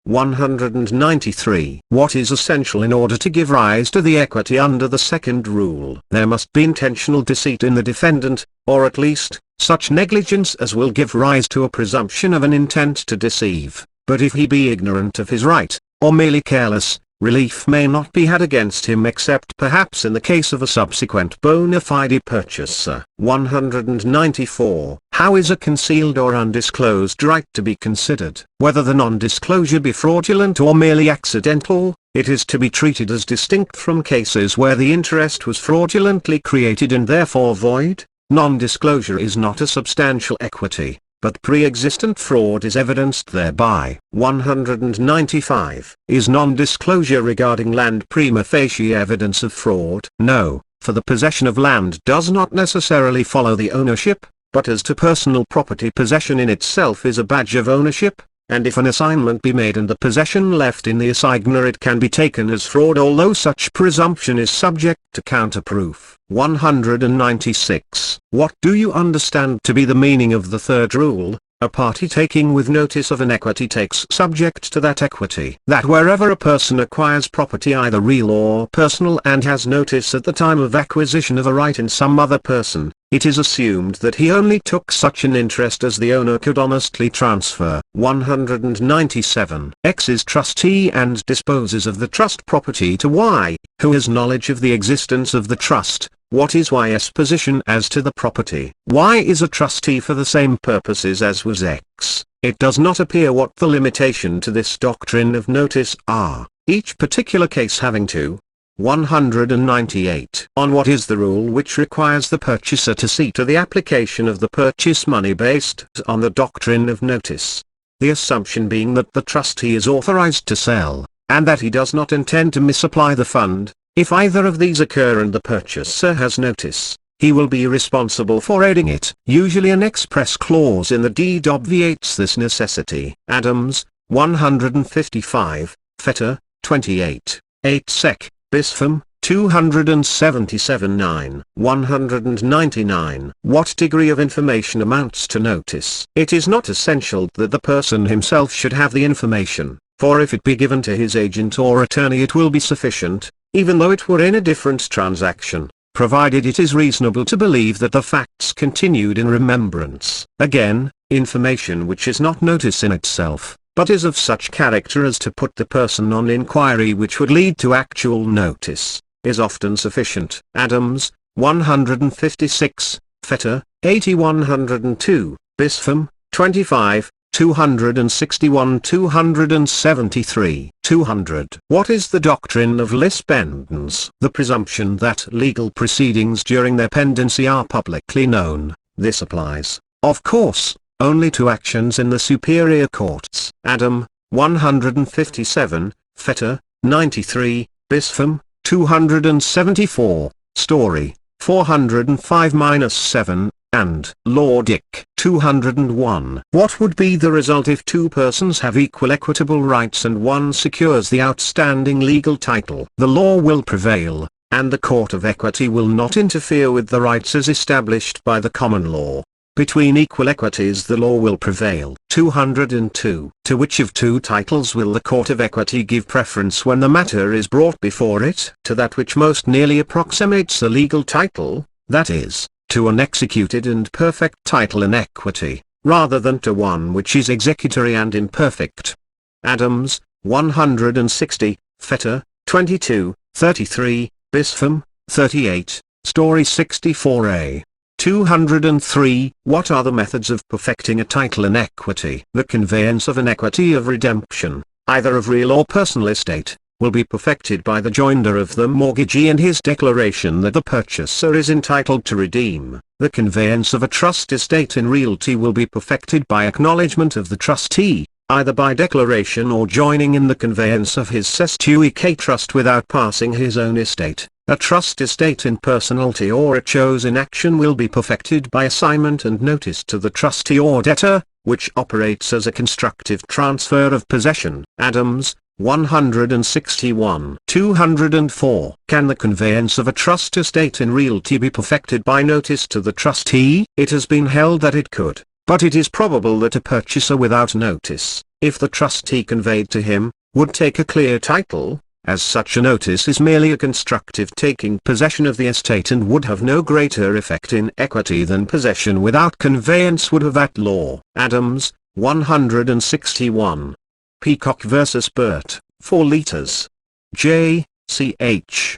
193. What is essential in order to give rise to the equity under the second rule? There must be intentional deceit in the defendant, or at least, such negligence as will give rise to a presumption of an intent to deceive. But if he be ignorant of his right, or merely careless, relief may not be had against him except perhaps in the case of a subsequent bona fide purchaser. 194. How is a concealed or undisclosed right to be considered? Whether the non-disclosure be fraudulent or merely accidental, it is to be treated as distinct from cases where the interest was fraudulently created and therefore void. Non-disclosure is not a substantial equity, but pre-existent fraud is evidenced thereby. 195. Is non-disclosure regarding land prima facie evidence of fraud? No, for the possession of land does not necessarily follow the ownership, but as to personal property, possession in itself is a badge of ownership, and if an assignment be made and the possession left in the assignor, it can be taken as fraud, although such presumption is subject to counterproof. 196. What do you understand to be the meaning of the third rule? A party taking with notice of an equity takes subject to that equity. That wherever a person acquires property either real or personal and has notice at the time of acquisition of a right in some other person, it is assumed that he only took such an interest as the owner could honestly transfer. 197. X is trustee and disposes of the trust property to Y, who has knowledge of the existence of the trust. What is Y's position as to the property? Y is a trustee for the same purposes as was X. It does not appear what the limitation to this doctrine of notice are, each particular case having to. 198. On what is the rule which requires the purchaser to see to the application of the purchase money based on the doctrine of notice? The assumption being that the trustee is authorized to sell, and that he does not intend to misapply the fund. If either of these occur and the purchaser has notice, he will be responsible for aiding it. Usually an express clause in the deed obviates this necessity. Adams, 155, Fetter, 28, 8 sec, Bispham, 277 9. 199. What degree of information amounts to notice? It is not essential that the person himself should have the information, for if it be given to his agent or attorney it will be sufficient, even though it were in a different transaction, provided it is reasonable to believe that the facts continued in remembrance. Again, information which is not notice in itself, but is of such character as to put the person on inquiry which would lead to actual notice, is often sufficient. Adams, 156, Fetter, 80-102, Bispham, 25, 261-273. 200. What is the doctrine of lis pendens? The presumption that legal proceedings during their pendency are publicly known. This applies, of course, only to actions in the superior courts. Adam, 157, Fetter, 93, Bispham, 274, Story, 405-7, and Law Dic. 201. What would be the result if two persons have equal equitable rights and one secures the outstanding legal title? The law will prevail, and the court of equity will not interfere with the rights as established by the common law. Between equal equities the law will prevail. 202. To which of two titles will the court of equity give preference when the matter is brought before it? To that which most nearly approximates a legal title, that is, to an executed and perfect title in equity, rather than to one which is executory and imperfect. Adams, 160, Fetter, 22, 33, Bispham, 38, Story 64a. 203. What are the methods of perfecting a title in equity? The conveyance of an equity of redemption, either of real or personal estate, will be perfected by the joinder of the mortgagee and his declaration that the purchaser is entitled to redeem. The conveyance of a trust estate in realty will be perfected by acknowledgement of the trustee, either by declaration or joining in the conveyance of his cestui trust without passing his own estate. A trust estate in personalty or a chose in action will be perfected by assignment and notice to the trustee or debtor, which operates as a constructive transfer of possession. Adams, 161. 204. Can the conveyance of a trust estate in realty be perfected by notice to the trustee? It has been held that it could, but it is probable that a purchaser without notice, if the trustee conveyed to him, would take a clear title, as such a notice is merely a constructive taking possession of the estate and would have no greater effect in equity than possession without conveyance would have at law. Adams, 161. Peacock vs. Burt, 4 liters. J. Ch.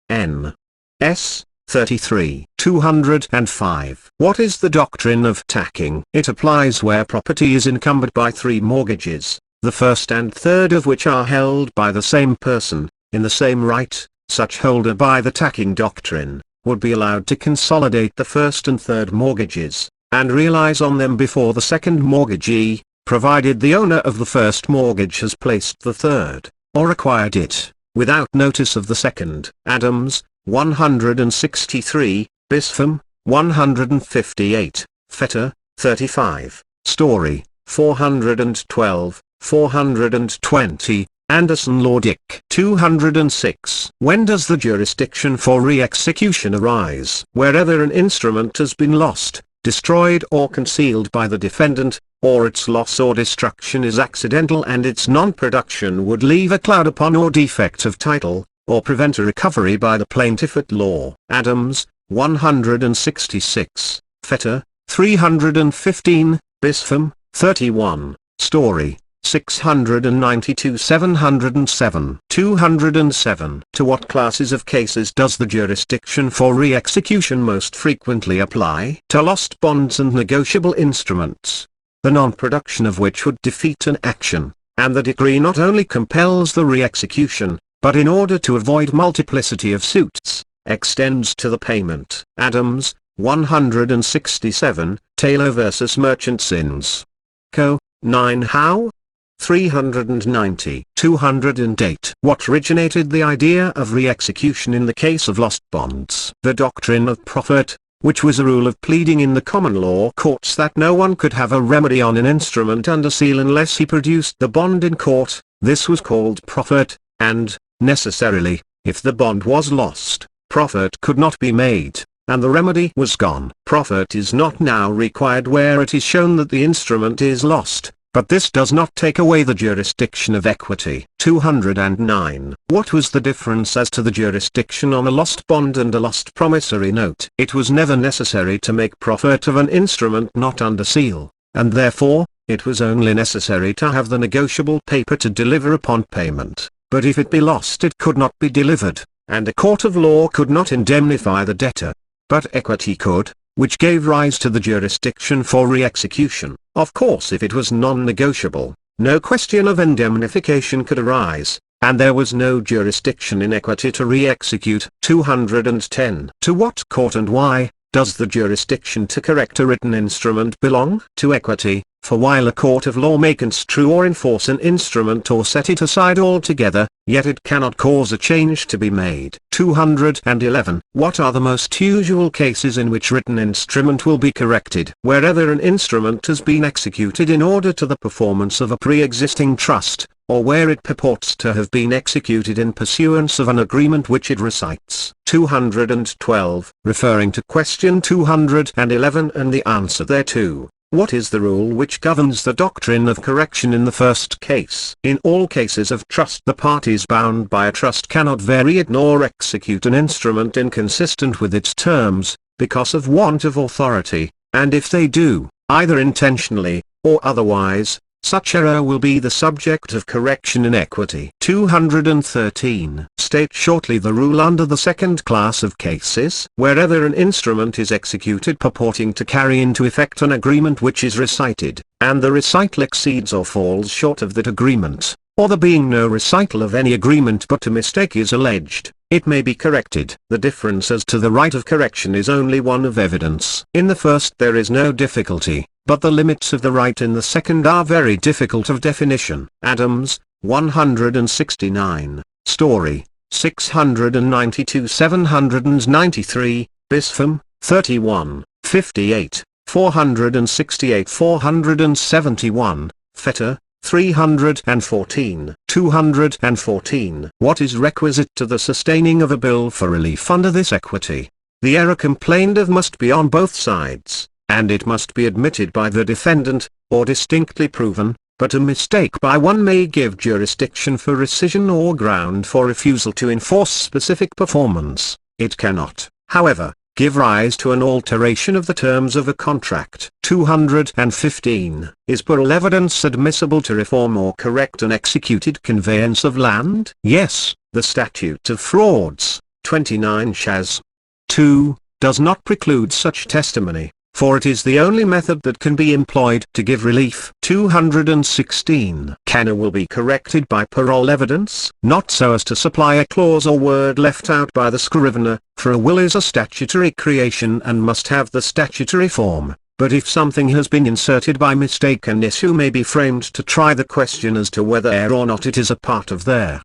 N. S. 33. 205. What is the doctrine of tacking? It applies where property is encumbered by 3 mortgages, the first and third of which are held by the same person, in the same right. Such holder by the tacking doctrine, would be allowed to consolidate the first and third mortgages, and realize on them before the second mortgagee, provided the owner of the first mortgage has placed the third, or acquired it, without notice of the second. Adams, 163, Bispham, 158, Fetter, 35, Story, 412, 420, Anderson Law Dick. 206. When does the jurisdiction for re-execution arise? Wherever an instrument has been lost, destroyed or concealed by the defendant, or its loss or destruction is accidental and its non-production would leave a cloud upon or defect of title, or prevent a recovery by the plaintiff at law. Adams, 166, Fetter, 315, Bispham, 31, Story, 692. 707. 207. To what classes of cases does the jurisdiction for re-execution most frequently apply? To lost bonds and negotiable instruments, the non-production of which would defeat an action, and the decree not only compels the re-execution, but in order to avoid multiplicity of suits, extends to the payment. Adams, 167, Taylor vs. Merchants Inns. Co. 9 How? 390. 208. What originated the idea of re-execution in the case of lost bonds? The doctrine of proffered, which was a rule of pleading in the common law courts that no one could have a remedy on an instrument under seal unless he produced the bond in court. This was called proffered, and, necessarily, if the bond was lost, proffered could not be made, and the remedy was gone. Proffered is not now required where it is shown that the instrument is lost, but this does not take away the jurisdiction of equity. 209. What was the difference as to the jurisdiction on a lost bond and a lost promissory note? It was never necessary to make proffered of an instrument not under seal, and therefore, it was only necessary to have the negotiable paper to deliver upon payment. But if it be lost it could not be delivered, and a court of law could not indemnify the debtor. But equity could, which gave rise to the jurisdiction for re-execution. Of course if it was non-negotiable, no question of indemnification could arise, and there was no jurisdiction in equity to re-execute. 210. To what court and why, does the jurisdiction to correct a written instrument belong? To equity, for while a court of law may construe or enforce an instrument or set it aside altogether, yet it cannot cause a change to be made. 211. What are the most usual cases in which written instrument will be corrected? Wherever an instrument has been executed in order to the performance of a pre-existing trust, or where it purports to have been executed in pursuance of an agreement which it recites. 212. Referring to question 211 and the answer thereto. What is the rule which governs the doctrine of correction in the first case? In all cases of trust the parties bound by a trust cannot vary it nor execute an instrument inconsistent with its terms, because of want of authority, and if they do, either intentionally, or otherwise, such error will be the subject of correction in equity. 213. State shortly the rule under the second class of cases. Wherever an instrument is executed purporting to carry into effect an agreement which is recited, and the recital exceeds or falls short of that agreement, or there being no recital of any agreement but a mistake is alleged, it may be corrected. The difference as to the right of correction is only one of evidence. In the first there is no difficulty, but the limits of the right in the second are very difficult of definition. Adams, 169, Story, 692. 793, Bispham, 31, 58, 468. 471, Fetter, 314. 214. What is requisite to the sustaining of a bill for relief under this equity? The error complained of must be on both sides, and it must be admitted by the defendant, or distinctly proven, but a mistake by one may give jurisdiction for rescission or ground for refusal to enforce specific performance. It cannot, however, give rise to an alteration of the terms of a contract. 215. Is parole evidence admissible to reform or correct an executed conveyance of land? Yes, the Statute of Frauds, 29 Chas. 2, does not preclude such testimony, for it is the only method that can be employed to give relief. 216. Can a will be corrected by parole evidence? Not so as to supply a clause or word left out by the scrivener, for a will is a statutory creation and must have the statutory form, but if something has been inserted by mistake, an issue may be framed to try the question as to whether or not it is a part of their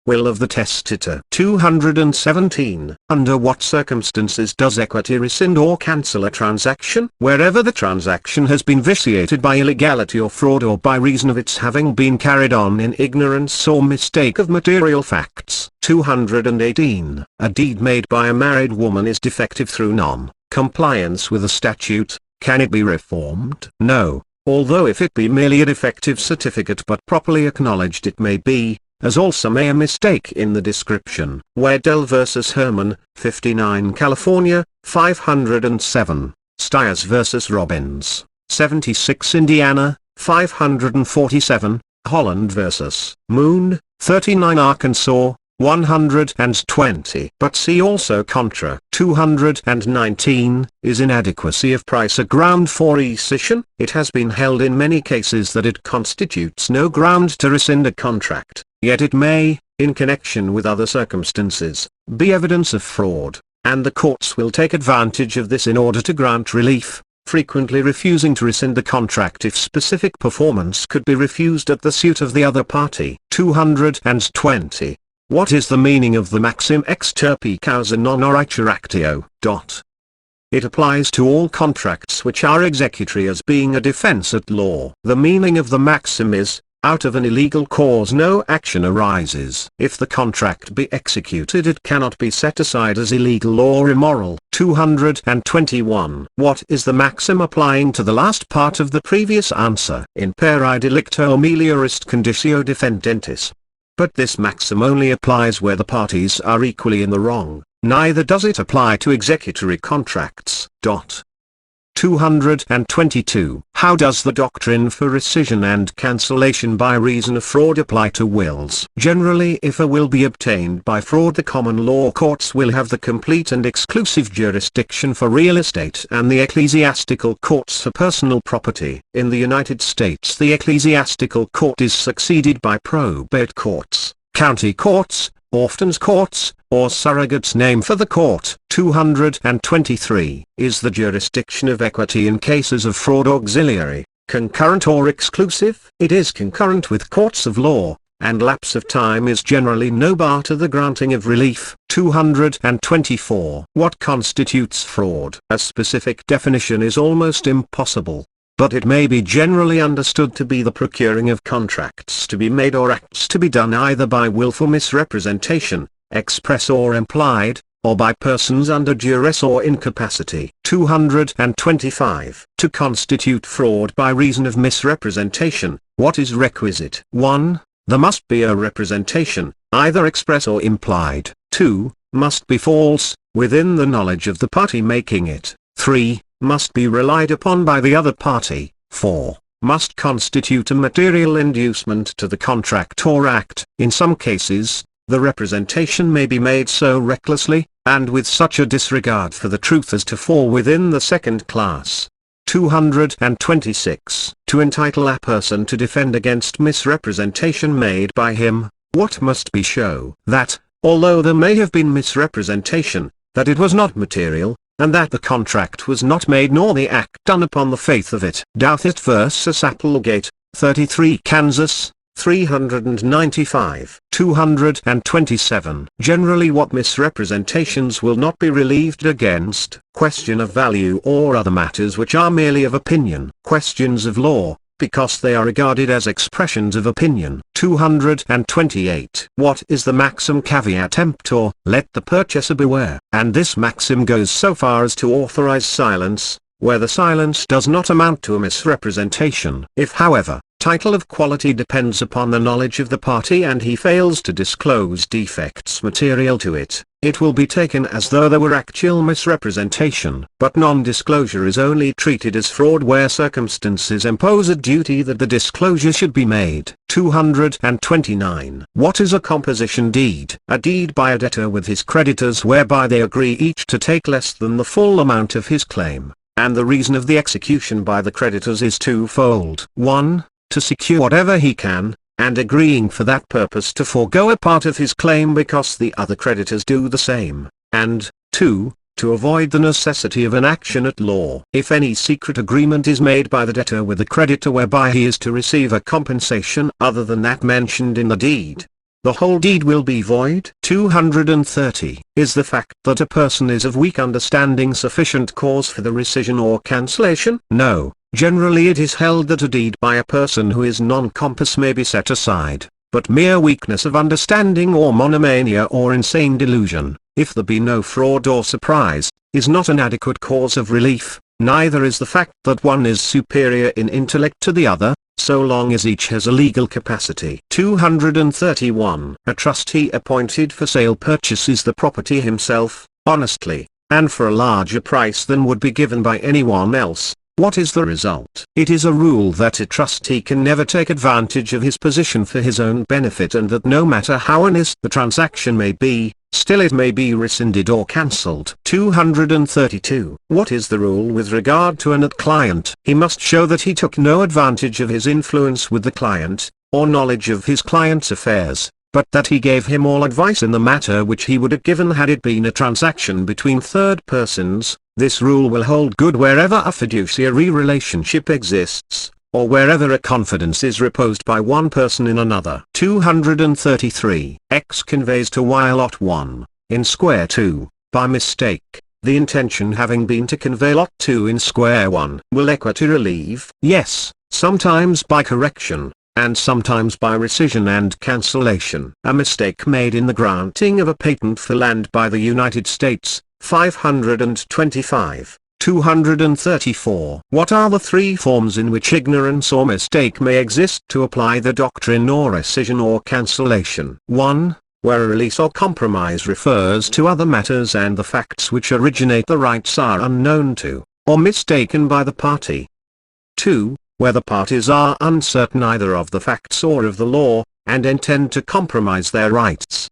will of the testator. 217. Under what circumstances does equity rescind or cancel a transaction? Wherever the transaction has been vitiated by illegality or fraud, or by reason of its having been carried on in ignorance or mistake of material facts. 218. A deed made by a married woman is defective through non-compliance with a statute. Can it be reformed? No, although if it be merely a defective certificate but properly acknowledged, it may be, as also may a mistake in the description. Weddell vs. Herman, 59 California, 507. Stiers vs. Robbins, 76 Indiana, 547. Holland vs. Moon, 39 Arkansas, 120. But see also contra. 219. Is inadequacy of price a ground for rescission? It has been held in many cases that it constitutes no ground to rescind a contract, yet it may, in connection with other circumstances, be evidence of fraud, and the courts will take advantage of this in order to grant relief, frequently refusing to rescind the contract if specific performance could be refused at the suit of the other party. 220. What is the meaning of the maxim extirpe causa non oritur actio? It applies to all contracts which are executory as being a defense at law. The meaning of the maxim is, out of an illegal cause no action arises. If the contract be executed, it cannot be set aside as illegal or immoral. 221. What is the maxim applying to the last part of the previous answer? In peri delicto meliorist conditio defendentis. But this maxim only applies where the parties are equally in the wrong, neither does it apply to executory contracts. 222. How does the doctrine for rescission and cancellation by reason of fraud apply to wills? Generally, if a will be obtained by fraud, the common law courts will have the complete and exclusive jurisdiction for real estate and the ecclesiastical courts for personal property. In the United States, the ecclesiastical court is succeeded by probate courts, county courts, Orphans' courts, or surrogate's name for the court. 223. Is the jurisdiction of equity in cases of fraud auxiliary, concurrent or exclusive? It is concurrent with courts of law, and lapse of time is generally no bar to the granting of relief. 224. What constitutes fraud? A specific definition is almost impossible, but it may be generally understood to be the procuring of contracts to be made or acts to be done either by wilful misrepresentation, express or implied, or by persons under duress or incapacity. 225. To constitute fraud by reason of misrepresentation, what is requisite? 1. There must be a representation, either express or implied. 2. Must be false, within the knowledge of the party making it. 3. Must be relied upon by the other party. 4. Must constitute a material inducement to the contract or act. In some cases, the representation may be made so recklessly, and with such a disregard for the truth as to fall within the second class. 226. To entitle a person to defend against misrepresentation made by him, what must be show? That, although there may have been misrepresentation, that it was not material, and that the contract was not made nor the act done upon the faith of it. Douthit vs. Applegate, 33 Kansas, 395. 227. Generally, what misrepresentations will not be relieved against? Question of value or other matters which are merely of opinion. Questions of law, because they are regarded as expressions of opinion. 228. What is the maxim caveat emptor? Let the purchaser beware. And this maxim goes so far as to authorize silence, where the silence does not amount to a misrepresentation. If, however, title of quality depends upon the knowledge of the party and he fails to disclose defects material to it, it will be taken as though there were actual misrepresentation. But non-disclosure is only treated as fraud where circumstances impose a duty that the disclosure should be made. 229. What is a composition deed? A deed by a debtor with his creditors whereby they agree each to take less than the full amount of his claim, and the reason of the execution by the creditors is twofold. 1. To secure whatever he can, and agreeing for that purpose to forego a part of his claim because the other creditors do the same, and 2. To avoid the necessity of an action at law. If any secret agreement is made by the debtor with the creditor whereby he is to receive a compensation other than that mentioned in the deed, the whole deed will be void. 230. Is the fact that a person is of weak understanding sufficient cause for the rescission or cancellation? No. Generally it is held that a deed by a person who is non-compass may be set aside, but mere weakness of understanding or monomania or insane delusion, if there be no fraud or surprise, is not an adequate cause of relief. Neither is the fact that one is superior in intellect to the other, so long as each has a legal capacity. 231. A trustee appointed for sale purchases the property himself, honestly, and for a larger price than would be given by anyone else. What is the result? It is a rule that a trustee can never take advantage of his position for his own benefit, and that no matter how honest the transaction may be, still it may be rescinded or cancelled. 232. What is the rule with regard to an client? He must show that he took no advantage of his influence with the client, or knowledge of his client's affairs, but that he gave him all advice in the matter which he would have given had it been a transaction between third persons. This rule will hold good wherever a fiduciary relationship exists, or wherever a confidence is reposed by one person in another. 233. X conveys to Y lot 1, in square 2, by mistake, the intention having been to convey lot 2 in square 1. Will equity relieve? Yes, sometimes by correction, and sometimes by rescission and cancellation. A mistake made in the granting of a patent for land by the United States, 525. 234. What are the three forms in which ignorance or mistake may exist to apply the doctrine or rescission or cancellation? 1. Where a release or compromise refers to other matters and the facts which originate the rights are unknown to, or mistaken by the party. 2. Where the parties are uncertain either of the facts or of the law, and intend to compromise their rights.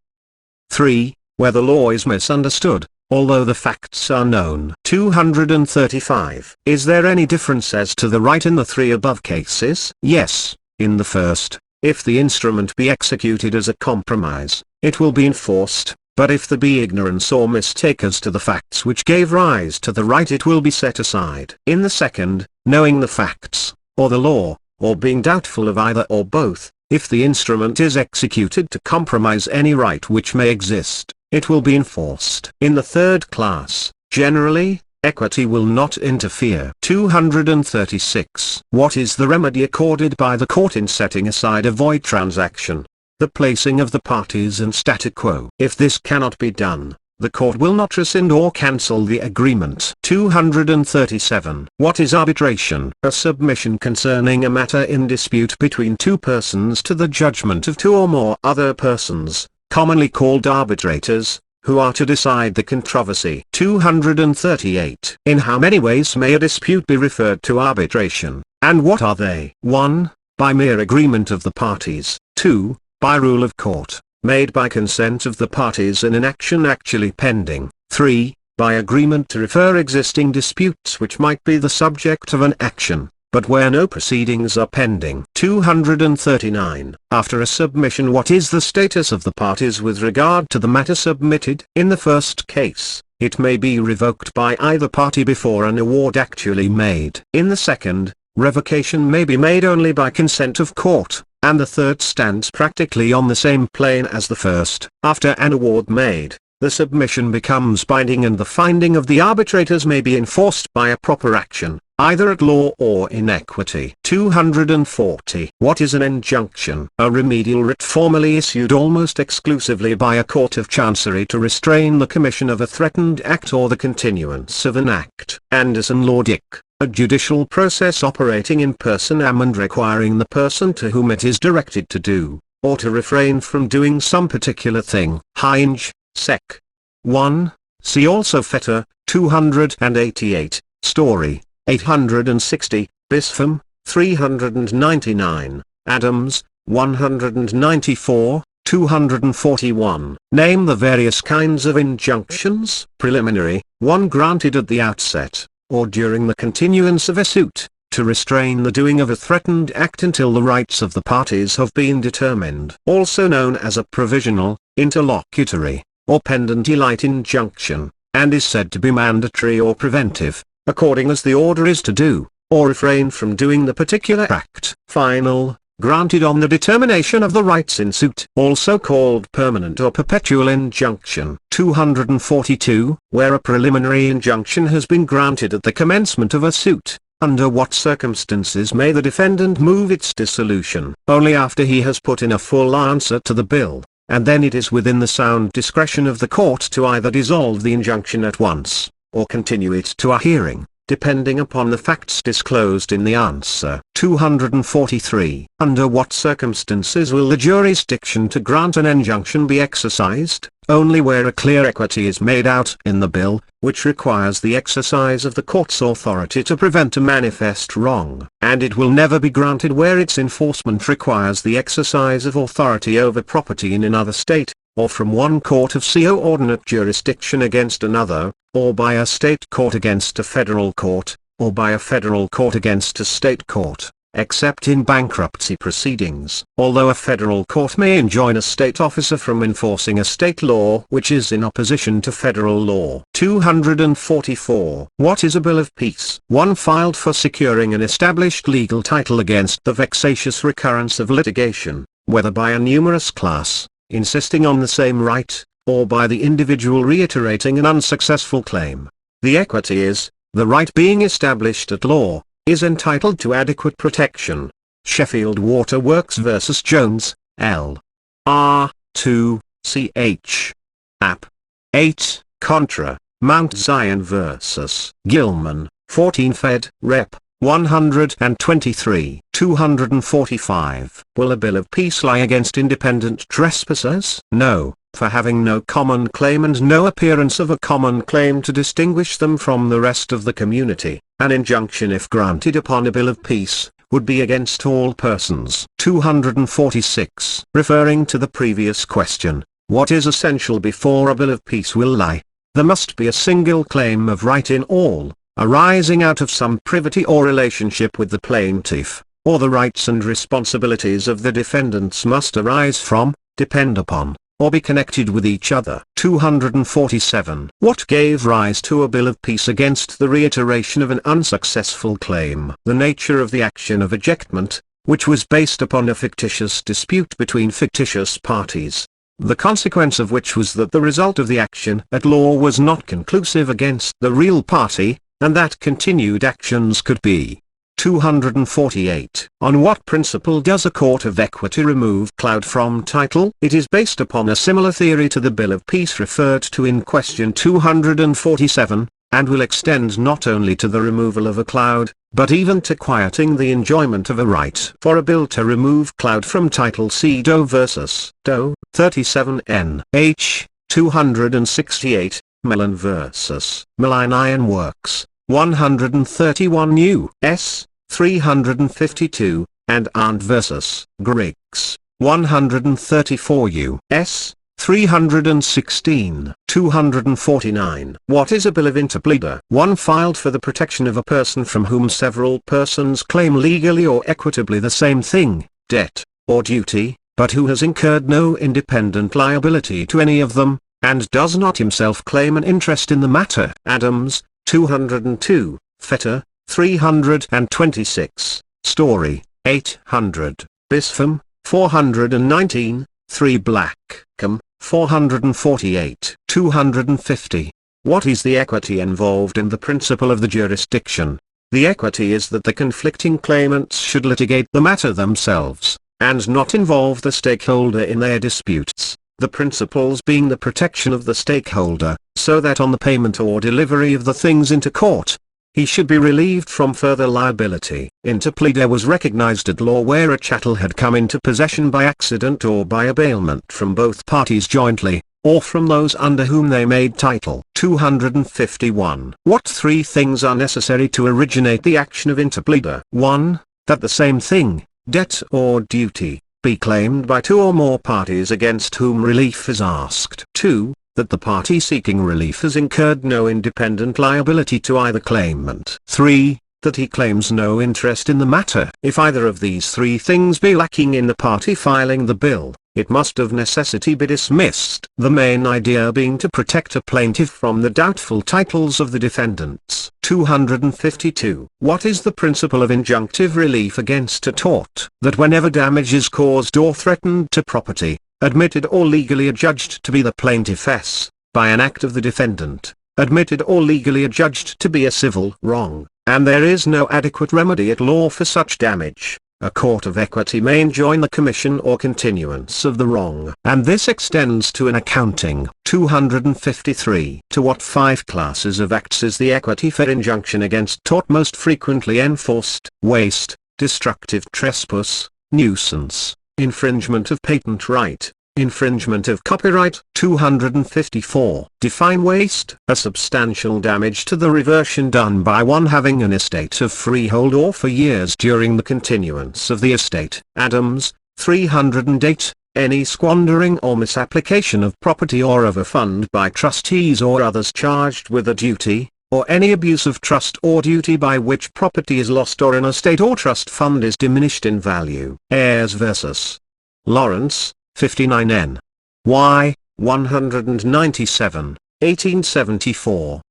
3. Where the law is misunderstood, although the facts are known. 235. Is there any difference as to the right in the three above cases? Yes. In the first, if the instrument be executed as a compromise, it will be enforced, but if there be ignorance or mistake as to the facts which gave rise to the right, it will be set aside. In the second, knowing the facts, or the law, or being doubtful of either or both, if the instrument is executed to compromise any right which may exist, it will be enforced. In the third class, generally, equity will not interfere. 236. What is the remedy accorded by the court in setting aside a void transaction? The placing of the parties in statu quo. If this cannot be done, the court will not rescind or cancel the agreement. 237. What is arbitration? A submission concerning a matter in dispute between two persons to the judgment of two or more other persons, commonly called arbitrators, who are to decide the controversy. 238. In how many ways may a dispute be referred to arbitration, and what are they? 1. By mere agreement of the parties. 2. By rule of court, made by consent of the parties in an action actually pending. 3. By agreement to refer existing disputes which might be the subject of an action, but where no proceedings are pending. 239. After a submission, what is the status of the parties with regard to the matter submitted? In the first case, it may be revoked by either party before an award actually made. In the second, revocation may be made only by consent of court, and the third stands practically on the same plane as the first. After an award made, the submission becomes binding and the finding of the arbitrators may be enforced by a proper action, either at law or in equity. 240. What is an injunction? A remedial writ formally issued almost exclusively by a court of chancery to restrain the commission of a threatened act or the continuance of an act. Anderson Law Dic. a judicial process operating in personam and requiring the person to whom it is directed to do, or to refrain from doing some particular thing. Hinge, Sec. 1. See also Fetter, 288, Story, 860, Bispham, 399, Adams, 194, 241. Name the various kinds of injunctions. Preliminary, 1 granted at the outset, or during the continuance of a suit, to restrain the doing of a threatened act until the rights of the parties have been determined. Also known as a provisional, interlocutory, or pendent light injunction, and is said to be mandatory or preventive, according as the order is to do, or refrain from doing the particular act. Final, granted on the determination of the rights in suit. Also called permanent or perpetual injunction. 242. Where a preliminary injunction has been granted at the commencement of a suit, under what circumstances may the defendant move its dissolution? Only after he has put in a full answer to the bill, and then it is within the sound discretion of the court to either dissolve the injunction at once, or continue it to a hearing, depending upon the facts disclosed in the answer. 243. Under what circumstances will the jurisdiction to grant an injunction be exercised? Only where a clear equity is made out in the bill, which requires the exercise of the court's authority to prevent a manifest wrong. And it will never be granted where its enforcement requires the exercise of authority over property in another state, or from one court of co-ordinate jurisdiction against another, or by a state court against a federal court, or by a federal court against a state court, except in bankruptcy proceedings. Although a federal court may enjoin a state officer from enforcing a state law which is in opposition to federal law. 244. What is a bill of peace? One filed for securing an established legal title against the vexatious recurrence of litigation, whether by a numerous class, insisting on the same right, or by the individual reiterating an unsuccessful claim. The equity is, the right being established at law, is entitled to adequate protection. Sheffield Water Works vs. Jones, L. R. 2, ch. App. 8, Contra, Mount Zion vs. Gilman, 14 Fed. Rep. 123. 245. Will a bill of peace lie against independent trespassers? No, for having no common claim and no appearance of a common claim to distinguish them from the rest of the community. An injunction, if granted upon a bill of peace, would be against all persons. 246. Referring to the previous question, what is essential before a bill of peace will lie? There must be a single claim of right in all, arising out of some privity or relationship with the plaintiff, or the rights and responsibilities of the defendants must arise from, depend upon, or be connected with each other. 247. What gave rise to a bill of peace against the reiteration of an unsuccessful claim? The nature of the action of ejectment, which was based upon a fictitious dispute between fictitious parties, the consequence of which was that the result of the action at law was not conclusive against the real party, and that continued actions could be. 248. On what principle does a court of equity remove cloud from title? It is based upon a similar theory to the bill of peace referred to in question 247, and will extend not only to the removal of a cloud, but even to quieting the enjoyment of a right. For a bill to remove cloud from title, see Doe vs. Doe, 37 N.H. 268, Mellon vs. Milline Iron Works, 131 U.S. 352, and Arndt vs. Griggs, 134 U.S. 316. 249. What is a bill of interpleader? One filed for the protection of a person from whom several persons claim legally or equitably the same thing, debt, or duty, but who has incurred no independent liability to any of them, and does not himself claim an interest in the matter. Adams, 202, Fetter, 326, Story, 800, Bispham, 419, 3 Blackham, 448. 250. What is the equity involved in the principle of the jurisdiction? The equity is that the conflicting claimants should litigate the matter themselves, and not involve the stakeholder in their disputes, the principles being the protection of the stakeholder, so that on the payment or delivery of the things into court, he should be relieved from further liability. Interpleader was recognized at law where a chattel had come into possession by accident or by a bailment from both parties jointly, or from those under whom they made title. 251. What three things are necessary to originate the action of interpleader? 1. That the same thing, debt or duty, be claimed by two or more parties against whom relief is asked. 2. That the party seeking relief has incurred no independent liability to either claimant. 3. That he claims no interest in the matter. If either of these three things be lacking in the party filing the bill, it must of necessity be dismissed. The main idea being to protect a plaintiff from the doubtful titles of the defendants. 252. What is the principle of injunctive relief against a tort? That whenever damage is caused or threatened to property, admitted or legally adjudged to be the plaintiff's, by an act of the defendant, admitted or legally adjudged to be a civil wrong, and there is no adequate remedy at law for such damage, a court of equity may enjoin the commission or continuance of the wrong. And this extends to an accounting. 253. To what five classes of acts is the equity for injunction against tort most frequently enforced? Waste, destructive trespass, nuisance, infringement of patent right, infringement of copyright. 254. Define waste. A substantial damage to the reversion done by one having an estate of freehold or for years during the continuance of the estate. Adams, 308. Any squandering or misapplication of property or of a fund by trustees or others charged with a duty, or any abuse of trust or duty by which property is lost or an estate or trust fund is diminished in value. Ayres vs. Lawrence, 59 N.Y. 197, 1874.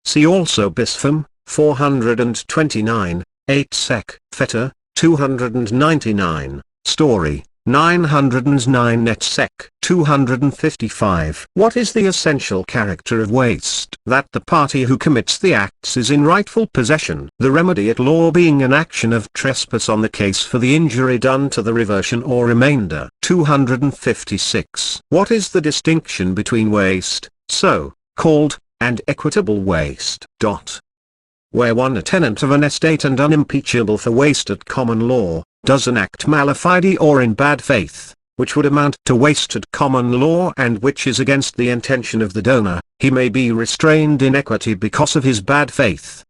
See also Bispham, 429, 8 sec. Fetter, 299, Story, 909 net sec. 255. What is the essential character of waste? That the party who commits the acts is in rightful possession. The remedy at law being an action of trespass on the case for the injury done to the reversion or remainder. 256. What is the distinction between waste, so called, and equitable waste? Where one a tenant of an estate and unimpeachable for waste at common law, does an act mala fide or in bad faith, which would amount to waste at common law and which is against the intention of the donor, he may be restrained in equity because of his bad faith.